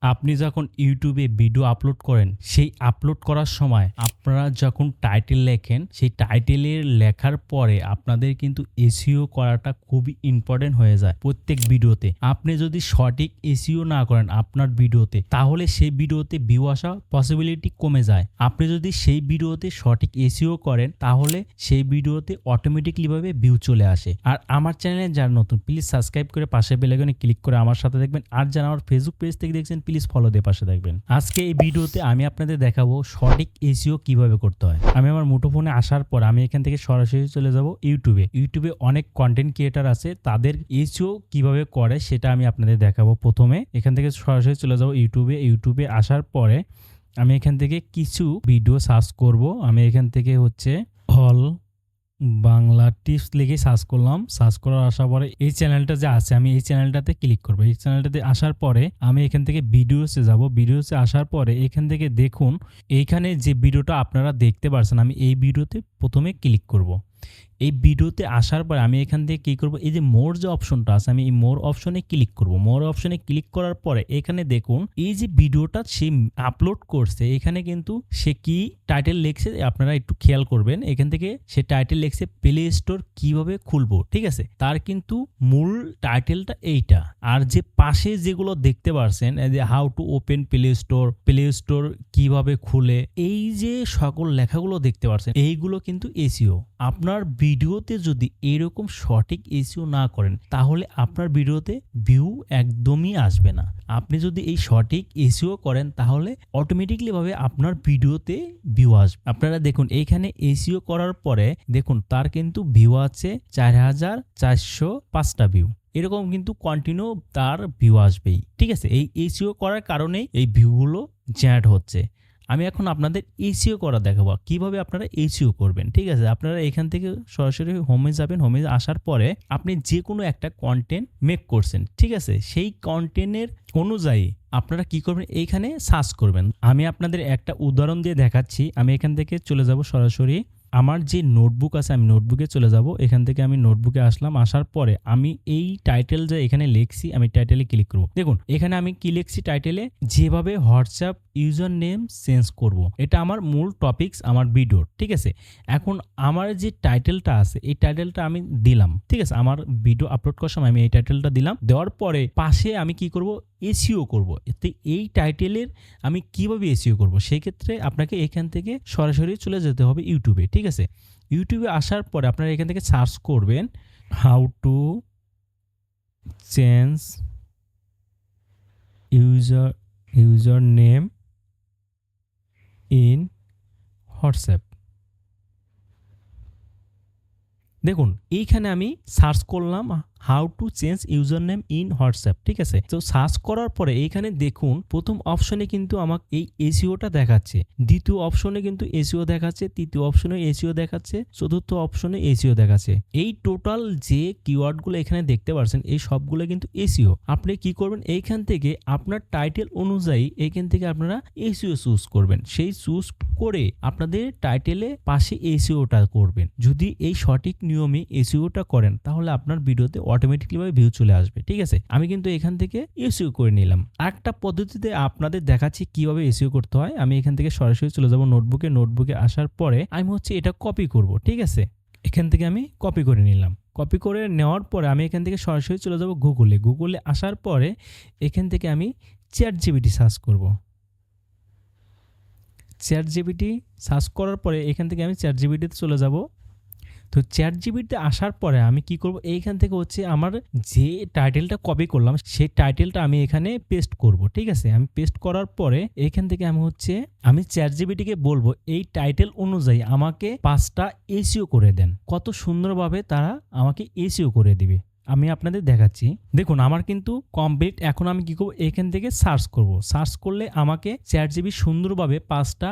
আপনি যখন ইউটিউবে ভিডিও আপলোড করেন, সেই আপলোড করার সময় আপনারা যখন টাইটেল লেখেন, সেই টাইটেলের লেখার পরে আপনাদের কিন্তু এসইও করাটা খুবই ইম্পর্টেন্ট হয়ে যায় প্রত্যেক ভিডিওতে। আপনি যদি সঠিক এসইও না করেন আপনার ভিডিওতে, তাহলে সেই ভিডিওতে ভিউ আসা পসিবিলিটি কমে যায়। আপনি যদি সেই ভিডিওতে সঠিক এসইও করেন, তাহলে সেই ভিডিওতে অটোমেটিকলিভাবে ভিউ চলে আসে। আর আমার চ্যানেলে যারা নতুন, প্লিজ সাবস্ক্রাইব করে পাশে বেল আইকনে ক্লিক করে আমার সাথে দেখবেন। আর যারা আমার ফেসবুক পেজ থেকে দেখছেন, প্লিজ ফলো দিয়ে পাশে দেখবেন। আজকে এই ভিডিওতে আমি আপনাদের দেখাবো সঠিক এসইও কিভাবে করতে হয়। আমি আমার মুঠোফোনে আসার পর আমি এখান থেকে সরাসরি চলে যাব ইউটিউবে অনেক কন্টেন্ট ক্রিয়েটার আছে, তাদের এসইও কিভাবে করে সেটা আমি আপনাদের দেখাবো। প্রথমে এখান থেকে সরাসরি চলে যাব ইউটিউবে আসার পরে আমি এখান থেকে কিছু ভিডিও সার্চ করব। আমি এখান থেকে অল বাংলা টিপস লিখে সার্চ করলাম। সার্চ করার আসার পরে এই চ্যানেলটা যে আছে, আমি এই চ্যানেলটাতে ক্লিক করব। এই চ্যানেলটাতে আসার পরে আমি এখান থেকে ভিডিওসে যাব। ভিডিওসে আসার পরে এখান থেকে দেখুন, এইখানে যে ভিডিওটা আপনারা দেখতে পাচ্ছেন, আমি এই ভিডিওতে প্রথমে ক্লিক করব। এই ভিডিওতে আসার পরে আমি এখান থেকে কী করব, এই যে মোর যে অপশনটা আছে, আমি এই মোর অপশনে ক্লিক করব। মোর অপশনে ক্লিক করার পরে এখানে দেখুন, এই যে ভিডিওটা সে আপলোড করছে, এখানে কিন্তু সে কি টাইটেল লিখছে আপনারা একটু খেয়াল করবেন। এখান থেকে সে টাইটেল লিখছে প্লে স্টোর কিভাবে খুলবো, ঠিক আছে। তার কিন্তু মূল টাইটেলটা এইটা। আর যে পাশে যেগুলো দেখতে পাচ্ছেন, এই যে how to open play store কিভাবে খুলে, এই যে সকল লেখাগুলো দেখতে পাচ্ছেন, এইগুলো কিন্তু এসইও। আপনার ভিডিওতে যদি এরকম সঠিক এসইও না করেন, তাহলে আপনার ভিডিওতে ভিউ একদমই আসবে না। আপনি যদি এই সঠিক এসইও করেন, তাহলে অটোমেটিকলি ভাবে আপনার ভিডিওতে ভিউ আসবে। আপনারা দেখুন, এইখানে এসইও করার পরে দেখুন তার কিন্তু ভিউ আছে 4405টা ভিউ। এরকম কিন্তু কন্টিনিউ তার ভিউ আসবেই, ঠিক আছে। এই এসইও করার কারণেই এই ভিউগুলো জেনারেট হচ্ছে। আমি এখন আপনাদের এসইও করা দেখাবো কিভাবে আপনারা এসইও করবেন, ঠিক আছে। আপনারা এখান থেকে সরাসরি হোমে যাবেন। হোমে আসার পরে আপনি যে কোনো একটা কন্টেন্ট মেক করছেন, ঠিক আছে। সেই কন্টেন্টের অনুযায়ী আপনারা কি করবেন, এইখানে সার্চ করবেন। আমি আপনাদের একটা উদাহরণ দিয়ে দেখাচ্ছি। আমি এখান থেকে চলে যাব সরাসরি আমার যে নোটবুক আছে, আমি নোটবুকে চলে যাব। এখান থেকে আমি নোটবুকে আসলাম। আসার পরে আমি এই টাইটেল যে এখানে লিখছি, আমি টাইটেলে ক্লিক করব। দেখুন এখানে আমি কি লিখছি টাইটেলে, যেভাবে হোয়াটসঅ্যাপ ইউজার নেম চেঞ্জ করব। এটা আমার মূল টপিকস আমার ভিডিওর, ঠিক আছে। এখন আমার যে টাইটেলটা আছে, এই টাইটেলটা আমি দিলাম, ঠিক আছে। আমার ভিডিও আপলোড করার সময় আমি এই টাইটেলটা দিলাম। দেওয়ার পরে পাশে আমি কি করব, এসইও করব। এতে এই টাইটেলের আমি কিভাবে এসইও করব, সেই ক্ষেত্রে আপনাকে এখান থেকে সরাসরি চলে যেতে হবে ইউটিউবে, ঠিক আছে। ইউটিউবে আসার পরে আপনারা এখান থেকে সার্চ করবেন how to change user name in WhatsApp. দেখুন এইখানে আমি সার্চ করলাম how to change user name in WhatsApp, ঠিক আছে। তো সার্চ করার পরে এইখানে দেখুন প্রথম অপশনে কিন্তু আমাকে এই এসইওটা দেখাচ্ছে, দ্বিতীয় অপশনে কিন্তু এসইও দেখাচ্ছে, তৃতীয় অপশনে এসইও দেখাচ্ছে, চতুর্থ অপশনে এসইও দেখাচ্ছে। এই টোটাল যে কিওয়ার্ডগুলো এখানে দেখতে পাচ্ছেন, এই সবগুলো কিন্তু এসইও। আপনি কি করবেন, এইখান থেকে আপনার টাইটেল অনুযায়ী এইখান থেকে আপনারা এসইও চুজ করবেন। সেই চুজ করে আপনাদের টাইটেলে পাশে এসইওটা করবেন। যদি এই সঠিক নিয়মে এসইওটা করেন, তাহলে আপনার ভিডিওতে অটোমেটিকলিভাবে ভিউ চলে আসবে, ঠিক আছে। আমি কিন্তু এখান থেকে এসইও করে নিলাম। আরেকটা পদ্ধতিতে আপনাদের দেখাচ্ছি কিভাবে এসইও করতে হয়। আমি এখান থেকে সরাসরি চলে যাব নোটবুকে আসার পরে আমি এটা কপি করব, ঠিক আছে। এখান থেকে আমি কপি করে নিলাম। কপি করে নেওয়ার পরে আমি এখান থেকে সরাসরি চলে যাব গুগলে আসার পরে এখান থেকে আমি চ্যাটজিপিটি সার্চ করব। চ্যাটজিপিটি সার্চ করার পরে এখান থেকে আমি চ্যাটজিপিটিতে চলে যাব। তো চ্যাটজিপিটিতে আসার পরে আমি কি করব, এইখান থেকে আমার যে টাইটেলটা কপি করলাম, সেই টাইটেলটা আমি এখানে পেস্ট করব, ঠিক আছে। আমি পেস্ট করার পরে এইখান থেকে আমি চ্যাটজিপিটিকে বলবো এই টাইটেল অনুযায়ী আমাকে 5টা এসইও করে দেন। কত সুন্দরভাবে তারা আমাকে এসইও করে দিবে আমি আপনাদের দেখাচ্ছি। দেখুন আমার কিন্তু কমপ্লিট। এখন আমি কি করব, এখান থেকে সার্চ করব। সার্চ করলে আমাকে চ্যাটজিপিটি সুন্দরভাবে 5টা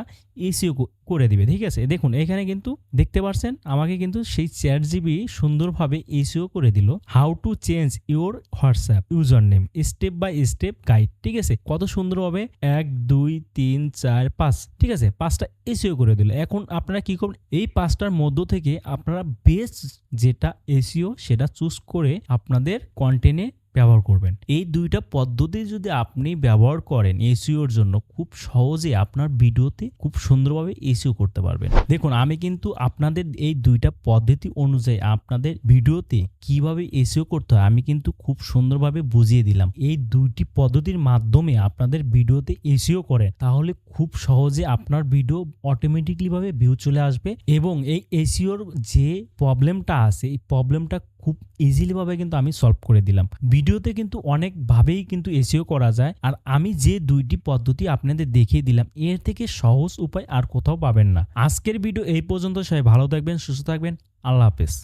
এসইও করে দিবে, ঠিক আছে। দেখুন এখানে কিন্তু দেখতে পাচ্ছেন আমাকে কিন্তু সেই চ্যাটজিপিটি সুন্দরভাবে এসইও করে দিল। How to change your WhatsApp user name step by step guide, ঠিক আছে। কত সুন্দরভাবে 1 2 3 4 5, ঠিক আছে, 5টা এসইও করে দিল। এখন আপনারা কি করবেন, এই 5টার মধ্য থেকে আপনারা বেস্ট যেটা এসইও সেটা চুজ করে আপনাদের কন্টেন্টে ব্যবহার করবেন। এই ২টা পদ্ধতি যদি আপনি ব্যবহার করেন এসইওর জন্য, খুব সহজে আপনার ভিডিওতে খুব সুন্দরভাবে এসইও করতে পারবেন। দেখুন আমি কিন্তু আপনাদের এই ২টা পদ্ধতি অনুযায়ী আপনাদের ভিডিওতে কিভাবে এসইও করতে হয় আমি কিন্তু খুব সুন্দরভাবে বুঝিয়ে দিলাম। এই ২টি পদ্ধতির মাধ্যমে আপনাদের ভিডিওতে এসইও করেন, তাহলে খুব সহজে আপনার ভিডিও অটোমেটিক্যালি ভাবে ভিউ চলে আসবে এবং এই এসইওর যে প্রবলেমটা আছে এই প্রবলেমটা খুব ইজিলি ভাবে কিন্তু আমি সলভ করে দিলাম। ভিডিওতে কিন্তু অনেকভাবেই কিন্তু এসইও করা যায়, আর আমি যে ২টি পদ্ধতি আপনাদের দেখিয়ে দিলাম এর থেকে সহজ উপায় আর কোথাও পাবেন না। আজকের ভিডিও এই পর্যন্ত। সবাই ভালো থাকবেন, সুস্থ থাকবেন। আল্লাহ হাফেজ।